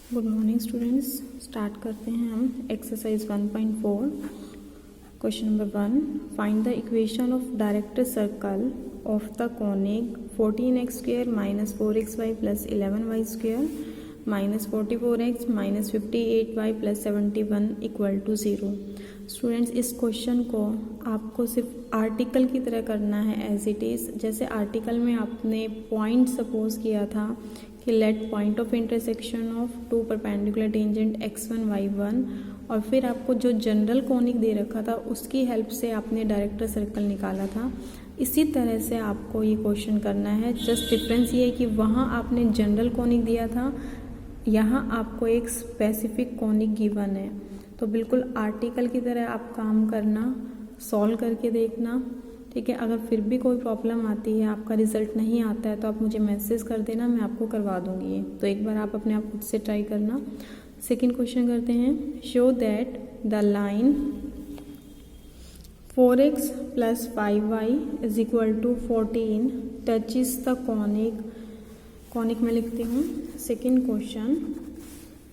Good morning students. Start करते हैं हम exercise 1.4। Question number 1, find the equation of director circle of the conic 14x² - 4xy + 11y² - 44x - 58y + 71 = 0। Students, इस question को आपको सिर्फ article की तरह करना है एज इट इज़। जैसे आर्टिकल में आपने पॉइंट सपोज किया था कि let point of intersection of two perpendicular tangent x1 y1, और फिर आपको जो जनरल कॉनिक दे रखा था उसकी हेल्प से आपने डायरेक्टर सर्कल निकाला था। इसी तरह से आपको ये क्वेश्चन करना है। जस्ट डिफरेंस ये है कि वहाँ आपने जनरल कॉनिक दिया था, यहाँ आपको एक स्पेसिफिक कॉनिक गिवन है। तो बिल्कुल आर्टिकल की तरह आप काम करना, सॉल्व करके देखना, ठीक है। अगर फिर भी कोई प्रॉब्लम आती है, आपका रिजल्ट नहीं आता है, तो आप मुझे मैसेज कर देना, मैं आपको करवा दूंगी ये। तो एक बार आप अपने आप खुद से ट्राई करना। सेकंड क्वेश्चन करते हैं। Show that the line 4x + 5y = 14 touches the conic में लिखती हूँ। सेकंड क्वेश्चन,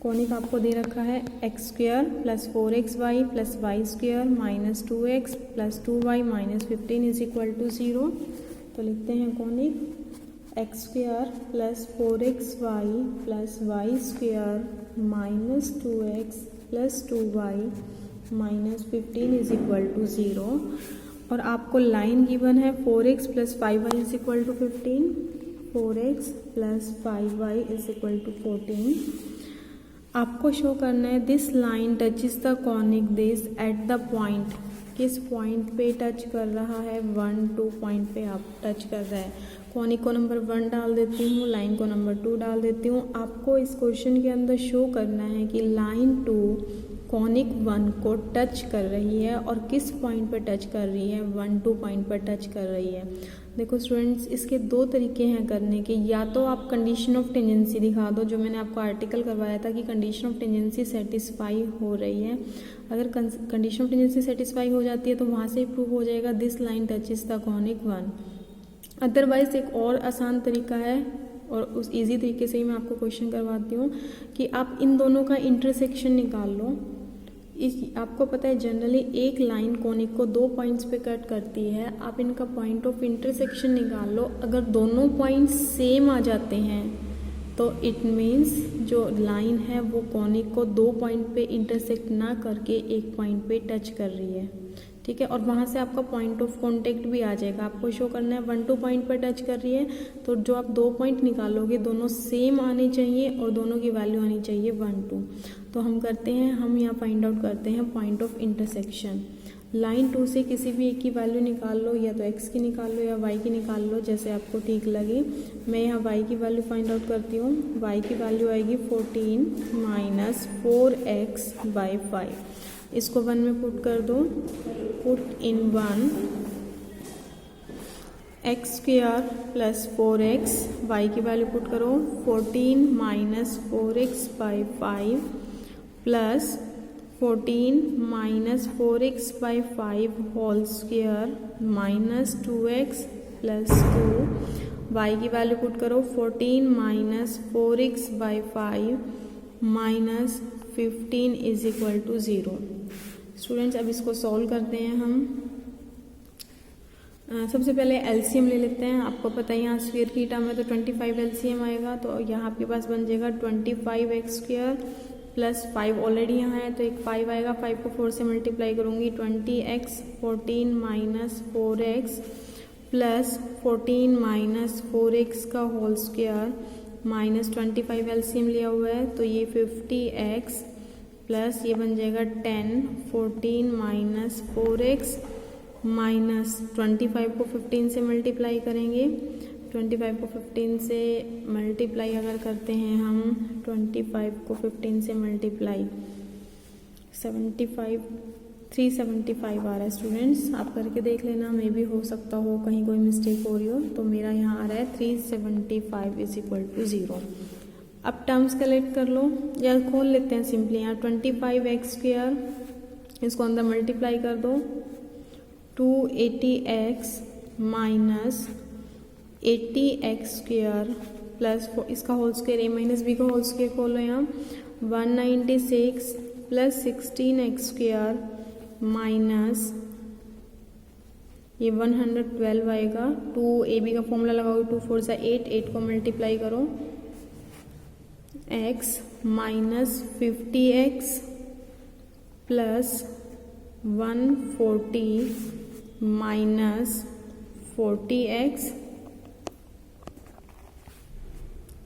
कॉनिक आपको दे रखा है x² + 4xy + y² - 2x + 2y - 15 = 0। तो लिखते हैं conic x² + 4xy + y² - 2x + 2y - 15 = 0। और आपको लाइन गिवन है 4x + 5y = 15, 4x + 5y = 14। आपको शो करना है this line touches the conic this at the point. किस पॉइंट पे टच कर रहा है? 1, 2 पॉइंट पे आप टच कर रहा है। कॉनिक को नंबर 1 डाल देती हूँ, लाइन को नंबर 2 डाल देती हूँ। आपको इस क्वेश्चन के अंदर शो करना है कि लाइन 2 कॉनिक 1 को टच कर रही है और किस पॉइंट पर टच कर रही है? 1, 2 पॉइंट पर टच कर रही है। देखो स्टूडेंट्स, इसके दो तरीके हैं करने के। या तो आप कंडीशन ऑफ टेंजेंसी दिखा दो, जो मैंने आपको आर्टिकल करवाया था कि कंडीशन ऑफ टेंजेंसी सेटिस्फाई हो रही है। अगर कंडीशन ऑफ टेंजेंसी सेटिस्फाई हो जाती है तो वहाँ से ही प्रूव हो जाएगा this line touches the conic 1। Otherwise एक और आसान तरीका है, और उस इजी तरीके से ही मैं आपको क्वेश्चन करवाती हूँ कि आप इन दोनों का इंटरसेक्शन निकाल लो। आपको पता है जनरली एक लाइन कॉनिक को 2 पॉइंट्स पे कट करती है। आप इनका पॉइंट ऑफ इंटरसेक्शन निकाल लो। अगर दोनों पॉइंट्स सेम आ जाते हैं तो इट मीन्स जो लाइन है वो कॉनिक को 2 पॉइंट पे इंटरसेक्ट ना करके एक पॉइंट पे टच कर रही है, ठीक है। और वहाँ से आपका पॉइंट ऑफ कॉन्टेक्ट भी आ जाएगा। आपको शो करना है 1, 2 पॉइंट पर टच कर रही है, तो जो आप 2 पॉइंट निकालोगे दोनों सेम आने चाहिए और दोनों की वैल्यू आनी चाहिए 1, 2। तो हम करते हैं, हम यहाँ फाइंड आउट करते हैं पॉइंट ऑफ इंटरसेक्शन। लाइन 2 से किसी भी एक की वैल्यू निकाल लो, या तो x की निकाल लो या y की निकाल लो, जैसे आपको ठीक लगे। मैं यहाँ y की वैल्यू फाइंड आउट करती हूँ। y की वैल्यू आएगी 14 - 4x/5। इसको 1 में पुट कर दो। Put in 1 x² + 4x, y की वैल्यू पुट करो 14 - 4x/5 plus 14 - 4x/5 whole square minus 2x + 2। y की वैल्यू पुट करो 14 - 4x/5 माइनस 15 = 0। स्टूडेंट्स, अब इसको सॉल्व करते हैं हम। सबसे पहले एलसीएम ले लेते हैं। आपको पता है यहाँ स्क्वायर की टर्म है तो 25 एलसीएम आएगा। तो यहाँ आपके पास बन जाएगा 25x² + 5 ऑलरेडी यहाँ है तो एक 5 आएगा। 5 को 4 से मल्टीप्लाई करूँगी 20x 14 - 4x प्लस 14 - 4x का होल स्क्वायर माइनस 25 एलसीएम लिया हुआ है तो ये 50x प्लस ये बन जाएगा 10। 14 - 4x माइनस 25 को 15 से मल्टीप्लाई करेंगे। 25 को 15 से मल्टीप्लाई अगर करते हैं हम, 25 को 15 से मल्टीप्लाई 375 आ रहा है। स्टूडेंट्स, आप करके देख लेना, मे भी हो सकता हो कहीं कोई मिस्टेक हो रही हो। तो मेरा यहाँ आ रहा है 375 = 0। अब टर्म्स कलेक्ट कर लो या खोल लेते हैं सिंपली। यहाँ 25x², इसको अंदर मल्टीप्लाई कर दो 280x - 80x² प्लस इसका whole square a minus B का होल स्क्वायर खोलो यहाँ 196 प्लस 16x² माइनस ये 112 आएगा। 2ab का फॉर्मूला लगाओगे 2 4 सा 8 को मल्टीप्लाई करो x minus 50x plus 140 minus 40x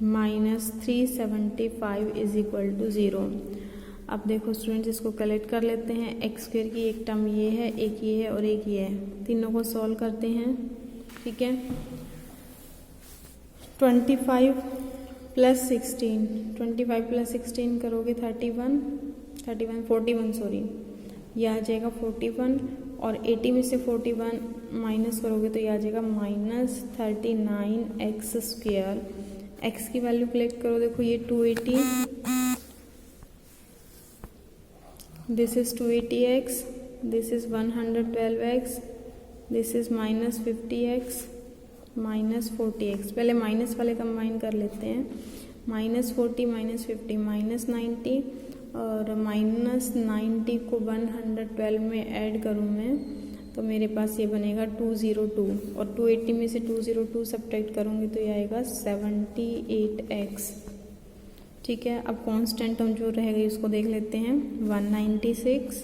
minus 375 is equal to 0। अब देखो स्टूडेंट्स इसको कलेक्ट कर लेते हैं। एक्स स्क्वायर की एक टर्म ये है, एक ये है और एक ये है, तीनों को सॉल्व करते हैं। ठीक है, 25 प्लस 16 करोगे 41 सॉरी, यह आ जाएगा 41 और 80 में से 41 माइनस करोगे तो यह आ जाएगा माइनस 39x²। एक्स की वैल्यू कलेक्ट करो, देखो ये 280, this is 280x, this is 112x, this is minus 50x minus 40x। पहले माइनस वाले कंबाइन कर लेते हैं, माइनस 40 माइनस 50 माइनस 90 और माइनस 90 को 112 में ऐड करूँ मैं तो मेरे पास ये बनेगा 202 और 280 में से 202 सब्ट्रैक्ट करूँगी तो ये आएगा 78x। ठीक है, अब कांस्टेंट टर्म जो रह गई उसको देख लेते हैं। 196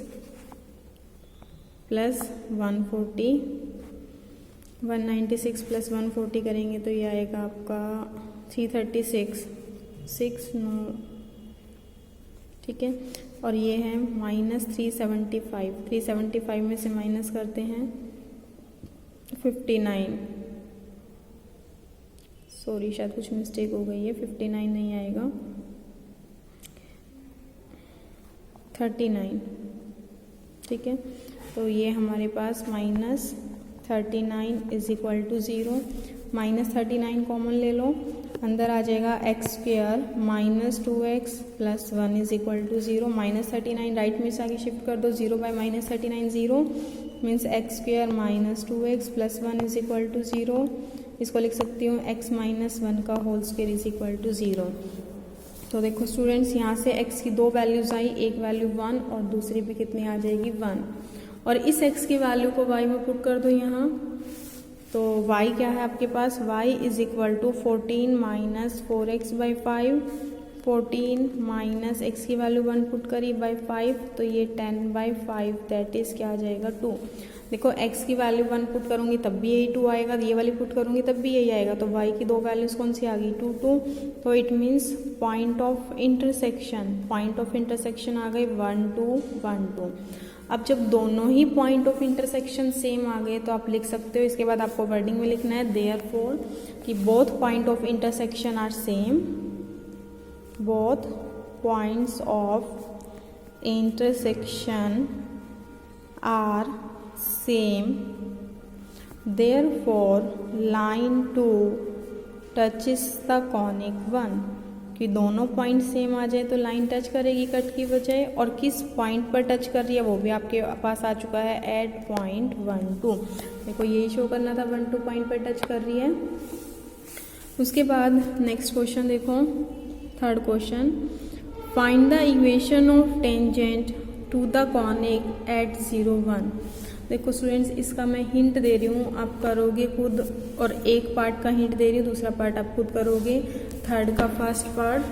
प्लस 140, 196 प्लस 140 करेंगे तो ये आएगा आपका 336 6। ठीक है, और ये है माइनस 375 में से माइनस करते हैं 59, सॉरी शायद कुछ मिस्टेक हो गई है, 59 नहीं आएगा 39। ठीक है, तो ये हमारे पास minus 39 is equal to 0। Minus 39 common ले लो, अंदर आ जाएगा x² minus 2x plus 1 is equal to 0। Minus 39 right में से आगे शिफ्ट कर दो, 0 by minus 39 0 means x² minus 2x plus 1 is equal to 0। इसको लिख सकती हूँ x माइनस 1 का whole square is equal to 0। तो देखो स्टूडेंट्स, यहाँ से x की दो वैल्यूज आई, एक वैल्यू 1 और दूसरी भी कितनी आ जाएगी 1, और इस x की वैल्यू को y में पुट कर दो यहाँ, तो y क्या है आपके पास, y is equal to 14 minus 4x by 5, 14 minus x की वैल्यू 1 पुट करी बाई 5 तो ये 10/5 दैट इज क्या आ जाएगा 2। देखो x की वैल्यू 1 पुट करूँगी तब भी यही 2 आएगा, ये वाली पुट करूँगी तब भी यही आएगा, तो y की दो वैल्यूज कौन सी आ गई 2 2, तो it means point of intersection आ गई 1 2 1 2। अब जब दोनों ही पॉइंट ऑफ इंटरसेक्शन सेम आ गए तो आप लिख सकते हो, इसके बाद आपको वर्डिंग में लिखना है देयरफॉर कि both point of intersection are same, both points of intersection are same, therefore line 2 touches the conic 1, कि दोनों पॉइंट सेम आ जाए तो लाइन टच करेगी कट की बजाय, और किस पॉइंट पर टच कर रही है वो भी आपके पास आ चुका है एट पॉइंट 1 2। देखो यही शो करना था 1 2 पॉइंट पर टच कर रही है। उसके बाद नेक्स्ट क्वेश्चन देखो, third question, find the equation of tangent to the conic at 0 1। देखो स्टूडेंट्स, इसका मैं हिंट दे रही हूँ, आप करोगे खुद, और एक पार्ट का हिंट दे रही हूँ, दूसरा पार्ट आप खुद करोगे। थर्ड का फर्स्ट पार्ट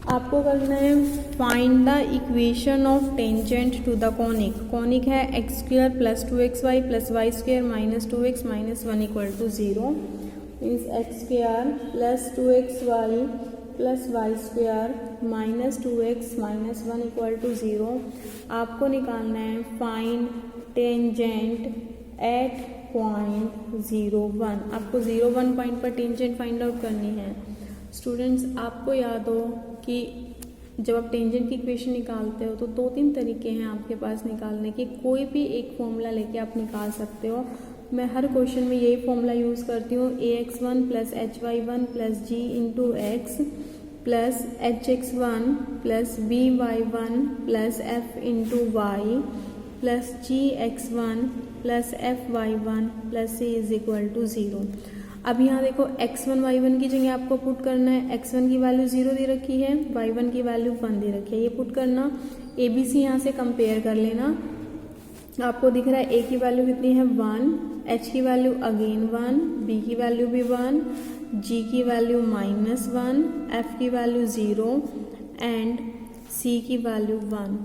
आपको करना है find the equation of tangent to the conic. Conic है x² plus 2xy plus y² minus 2x minus 1 equal to 0, means x² plus 2xy plus y² minus 2x minus 1 equal to 0। आपको निकालना है find tangent at point 0 1। आपको 0 1 point पर tangent find out करनी है। Students, आपको याद हो कि जब आप टेंजेंट की इक्वेशन निकालते हो तो 2-3 तरीके हैं आपके पास निकालने के, कोई भी एक फॉर्मूला लेके आप निकाल सकते हो। मैं हर क्वेश्चन में यही फॉर्मूला यूज़ करती हूँ, ax1 plus hy1 plus g into X plus hx1 plus by1 plus f into Y plus gx1 plus fy1 plus c is equal to 0। अब यहाँ देखो x1 y1 की जगह आपको पुट करना है। x1 की वैल्यू 0 दे रखी है, y1 की वैल्यू 1 दे रखी है, ये पुट करना। ABC यहाँ से कंपेयर कर लेना। आपको दिख रहा है a की वैल्यू कितनी है 1, h की वैल्यू अगेन 1, b की वैल्यू भी 1, g की वैल्यू -1, f की वैल्यू 0 एंड c की वैल्यू 1।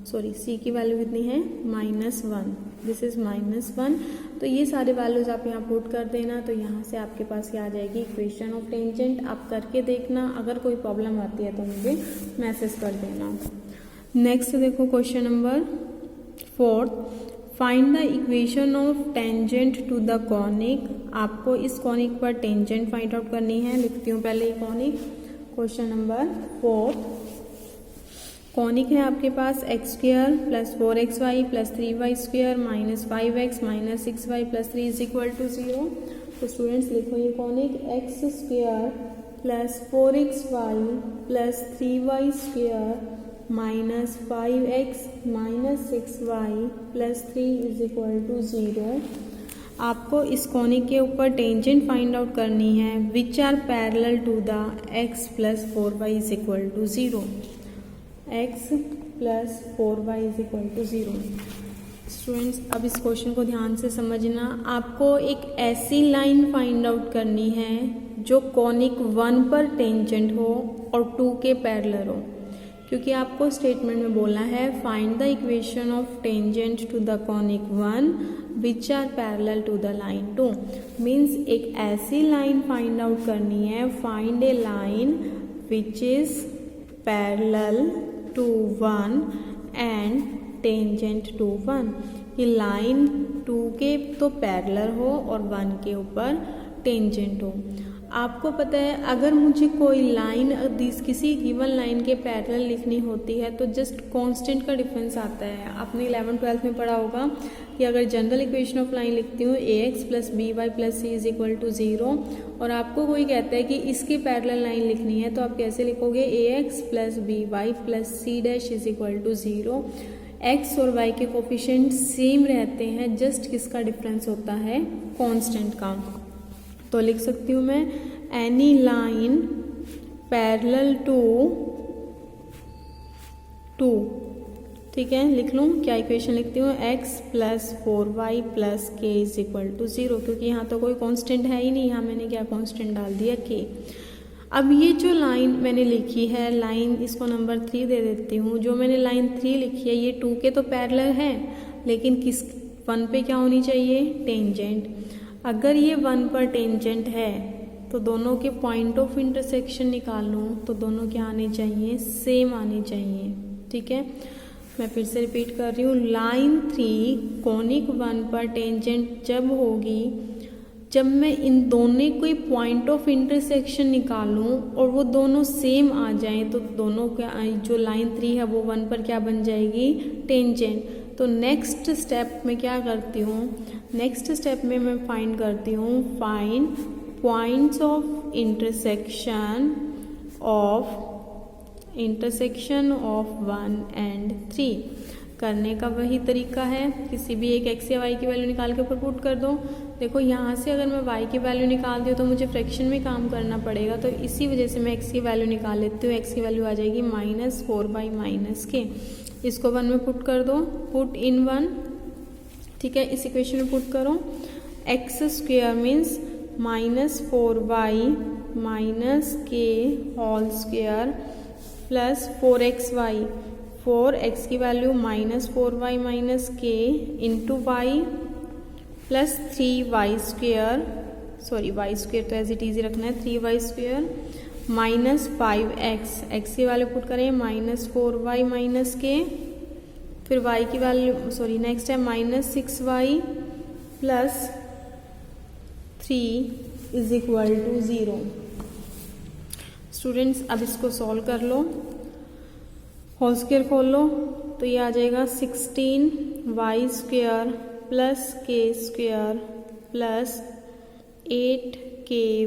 सॉरी c की वैल्यू कितनी है -1, दिस इज -1। तो ये सारे वैल्यूज आप यहाँ पुट कर देना। तो यहाँ से आपके पास क्या आ जाएगी इक्वेशन ऑफ टेंजेंट। आप करके देखना, अगर कोई प्रॉब्लम आती है तो मुझे मैसेज कर देना। नेक्स्ट देखो question number 4, find the equation of tangent to the conic. आपको इस कॉनिक पर टेंजेंट फाइंड आउट करनी है। लिखती हूँ पहले ये कॉनिक। क्वेश्चन नंबर 4, कॉनिक है आपके पास x² + 4xy + 3y² - 5x - 6y + 3 = 0। तो स्टूडेंट्स लिखो ये conic x² + 4xy + 3y² - 5x - 6y + 3 = 0। आपको इस कॉनिक के ऊपर टेंजेंट फाइंड आउट करनी है which are parallel to the x + 4y = 0। x + 4y = 0। Students अब इस क्वेश्चन को ध्यान से समझना। आपको एक ऐसी लाइन फाइंड आउट करनी है जो कॉनिक 1 पर टेंजेंट हो और 2 के पैरेलल हो, क्योंकि आपको स्टेटमेंट में बोलना है find the equation of tangent to the conic 1 which are parallel to the line 2। Means एक ऐसी लाइन फाइंड आउट करनी है, find a line which is parallel to 1 and tangent to 1। कि लाइन 2 के तो पैरेलल हो और 1 के ऊपर टेंजेंट हो। आपको पता है अगर मुझे कोई लाइन किसी गिवन लाइन के पैरेलल लिखनी होती है तो जस्ट कांस्टेंट का डिफरेंस आता है। आपने 11th-12th में पढ़ा होगा कि अगर जनरल इक्वेशन ऑफ लाइन लिखती हूँ ax + by + c = 0 और आपको कोई कहता है कि इसके पैरेलल लाइन लिखनी है तो आप कैसे लिखोगे ax + by + c' = 0। x और y के कोफिशिएंट सेम रहते हैं, जस्ट किसका डिफरेंस होता है कांस्टेंट का। तो लिख सकती हूँ मैं एनी लाइन पैरेलल टू 2। ठीक है, लिख लूँ क्या इक्वेशन लिखती हूँ x + 4y + k = 0, क्योंकि यहाँ तो कोई कांस्टेंट है ही नहीं। यहाँ मैंने क्या कांस्टेंट डाल दिया k। अब ये जो लाइन मैंने लिखी है, लाइन इसको नंबर 3 दे देती हूँ। जो मैंने लाइन 3 लिखी है ये 2 के तो पैरेलल है, लेकिन किस 1 पे क्या होनी चाहिए टेंजेंट। अगर ये 1 पर टेंजेंट है तो दोनों के पॉइंट ऑफ इंटरसेक्शन निकाल लूँ तो दोनों क्या आने चाहिए सेम आने चाहिए। ठीक है, मैं फिर से रिपीट कर रही हूँ। लाइन 3 कॉनिक 1 पर टेंजेंट जब होगी जब मैं इन दोनों कोई पॉइंट ऑफ इंटरसेक्शन निकालूं और वो दोनों सेम आ जाएं तो दोनों का जो लाइन 3 है वो 1 पर क्या बन जाएगी टेंजेंट। तो नेक्स्ट स्टेप में क्या करती हूँ, नेक्स्ट स्टेप में मैं फाइंड करती हूँ find points of intersection of 1 and 3। करने का वही तरीका है, किसी भी एक x या y की वैल्यू निकाल के ऊपर पुट कर दो। देखो यहाँ से अगर मैं y की वैल्यू निकाल दी तो मुझे फ्रैक्शन में काम करना पड़ेगा, तो इसी वजह से मैं x की वैल्यू निकाल लेती हूँ। x की वैल्यू आ जाएगी -4y - k। इसको 1 में पुट कर दो, पुट इन 1। ठीक है, इस इक्वेशन में पुट करो। x² means -4y - k whole square plus 4xy। 4x की वैल्यू -4y - k into y plus 3y², sorry y² तो एज इट इज रखना है, 3y² माइनस 5x। x की वैल्यू पुट करें -4y - k, फिर y की वैल्यू सॉरी नेक्स्ट है -6y प्लस 3 = 0। स्टूडेंट्स अब इसको सॉल्व कर लो, होल स्क्वायर खोल लो तो ये आ जाएगा 16y² plus k² plus 8ky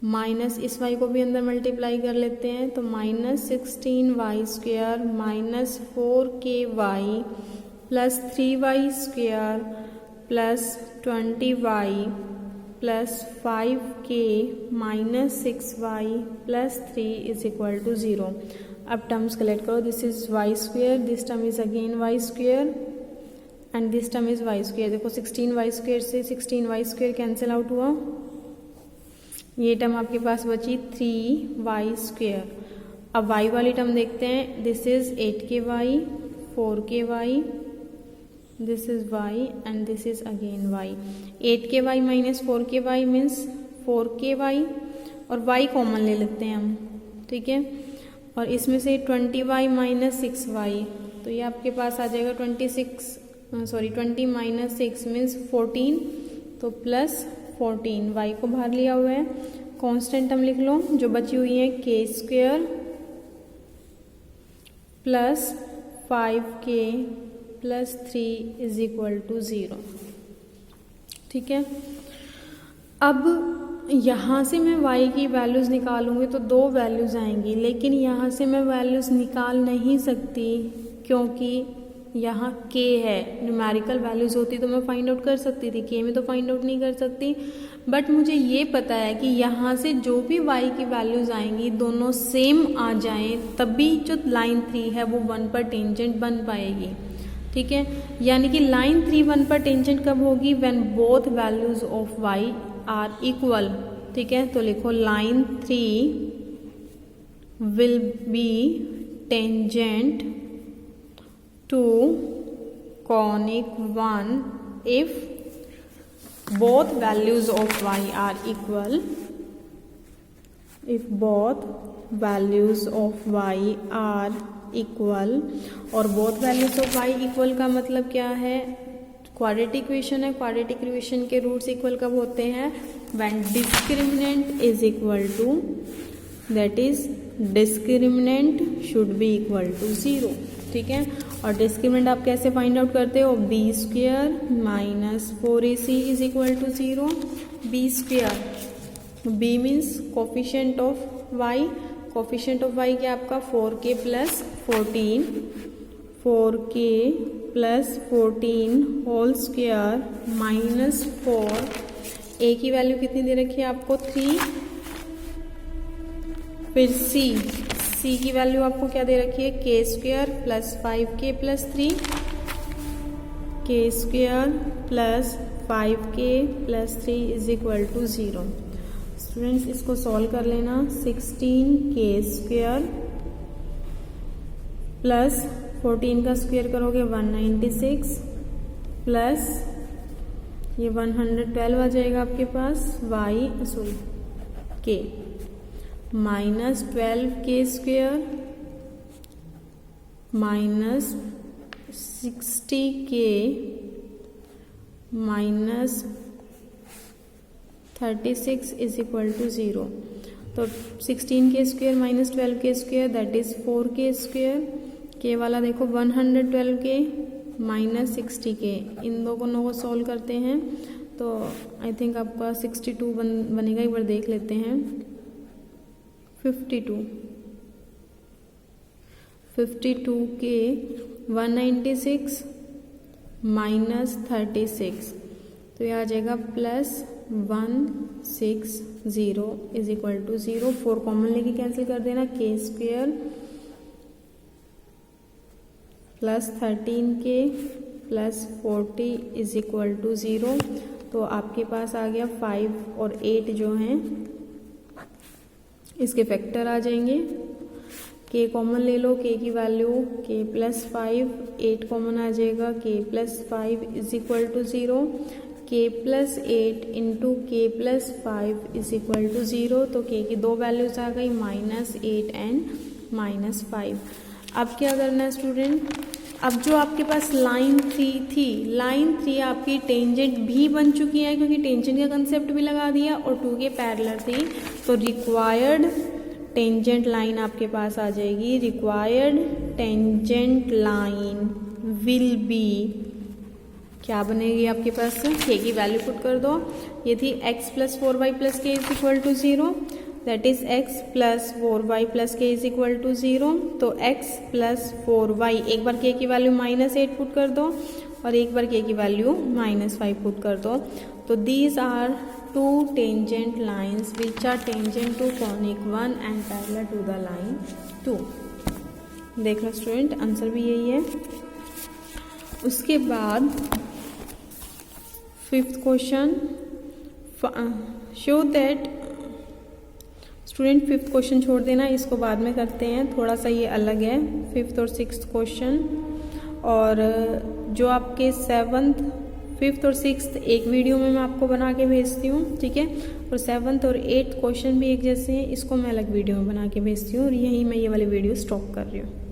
minus इस y को भी अंदर मल्टीप्लाई कर लेते हैं तो -16y² minus 4ky plus 3y² plus 20y plus 5k minus 6y plus 3 is equal to 0। अब टर्म्स कलेक्ट करो, this is Y square, this term is again Y square and this term is Y square. देखो 16y square से 16y square cancel out हुआ, ये term आपके पास बची 3y square. अब y वाली टर्म देखते हैं, this is 8ky 4ky, this is y and this is again y। 8ky minus 4ky means 4ky और y कॉमन ले लेते हैं हम, ठीक है। और इसमें से 20y माइनस 6y, तो ये आपके पास आ जाएगा 20 माइनस 6 मीन्स 14, तो प्लस 14। y को बाहर लिया हुआ है, कांस्टेंट टर्म लिख लो जो बची हुई है k square plus 5k plus 3 is equal to 0, ठीक है। अब यहाँ से मैं y की वैल्यूज़ निकालूंगी तो 2 वैल्यूज़ आएंगी, लेकिन यहाँ से मैं वैल्यूज़ निकाल नहीं सकती क्योंकि यहाँ k है। न्यूमेरिकल वैल्यूज़ होती तो मैं फाइंड आउट कर सकती थी, k में तो फाइंड आउट नहीं कर सकती। बट मुझे ये पता है कि यहाँ से जो भी y की वैल्यूज़ आएंगी दोनों सेम आ जाएं, तभी जो लाइन 3 है वो 1 पर टेंजेंट बन पाएगी, ठीक है। यानी कि लाइन 3 1 पर टेंजेंट कब होगी, when both values of y are equal, ठीक है। तो लिखो line 3 will be tangent to conic 1 if both values of y are equal, if both values of y are equal। और both values of y equal का मतलब क्या है, quadratic equation है। क्वाड्रेटिक इक्वेशन के रूट्स इक्वल कब होते हैं, when discriminant is equal to, that is discriminant should be equal to 0, ठीक है। और डिस्क्रिमिनेंट आप कैसे फाइंड आउट करते हो, B square minus 4ac is equal to 0। B square, B means coefficient of y, coefficient of y क्या आपका 4k plus 14, 4k plus 14 whole square minus 4। a की वैल्यू कितनी दे रखी है आपको 3, फिर c की वैल्यू आपको क्या दे रखी है k square plus 5k plus 3, k square plus 5k plus 3 is equal to 0। Students इसको सॉल्व कर लेना, 16k स्क्वेयर प्लस 14 का स्क्वेयर करोगे 196 प्लस ये 112 आ जाएगा आपके पास k minus 12k square minus 60k minus 36 is equal to 0। तो 16k square minus 12k square that is 4k square, k वाला देखो 112k माइनस 60k, इन दोनों को सॉल्व करते हैं तो आई थिंक आपका 62 बनेगा, एक बार देख लेते हैं। 52k 196 माइनस 36, तो यह आ जाएगा plus 160 is equal to 0। 4 common लेके कैंसिल कर देना, k square plus 13k plus 40 is equal to 0। तो आपके पास आ गया 5 और 8 जो हैं इसके फैक्टर आ जाएंगे। k कॉमन ले लो, k की वैल्यू k प्लस 5, 8 कॉमन आ जाएगा, k plus 5 is equal to 0, k plus 8 into k plus 5 is equal to 0। तो k की 2 वैल्यूज आ गई, -8 एंड -5। अब क्या करना है स्टूडेंट, अब जो आपके पास लाइन 3 थी, लाइन 3 आपकी टेंजेंट भी बन चुकी है क्योंकि टेंजेंट का कंसेप्ट भी लगा दिया और 2 के पैरेलल थी, तो रिक्वायर्ड टेंजेंट लाइन आपके पास आ जाएगी। Required tangent line will be, क्या बनेगी आपके पास, k की वैल्यू पुट कर दो, ये थी x plus 4y plus k is equal to 0, that is x plus 4y plus k is equal to 0। तो x प्लस 4y, एक बार k की वैल्यू -8 पुट कर दो और एक बार k की वैल्यू -5 पुट कर दो। तो these are two tangent lines which are tangent to conic 1 and parallel to the line 2। देख लो स्टूडेंट, आंसर भी यही है। उसके बाद 5th question, show that, student 5th question छोड़ देना, इसको बाद में करते हैं, थोड़ा सा ये अलग है 5th और 6th क्वेश्चन। और जो आपके 7th, 5th और 6th एक वीडियो में मैं आपको बना के भेजती हूँ, ठीक है। और 7th और 8th क्वेश्चन भी एक जैसे हैं, इसको मैं अलग वीडियो में बना के भेजती हूँ, और यही मैं ये वाली वीडियो स्टॉप कर रही हूँ।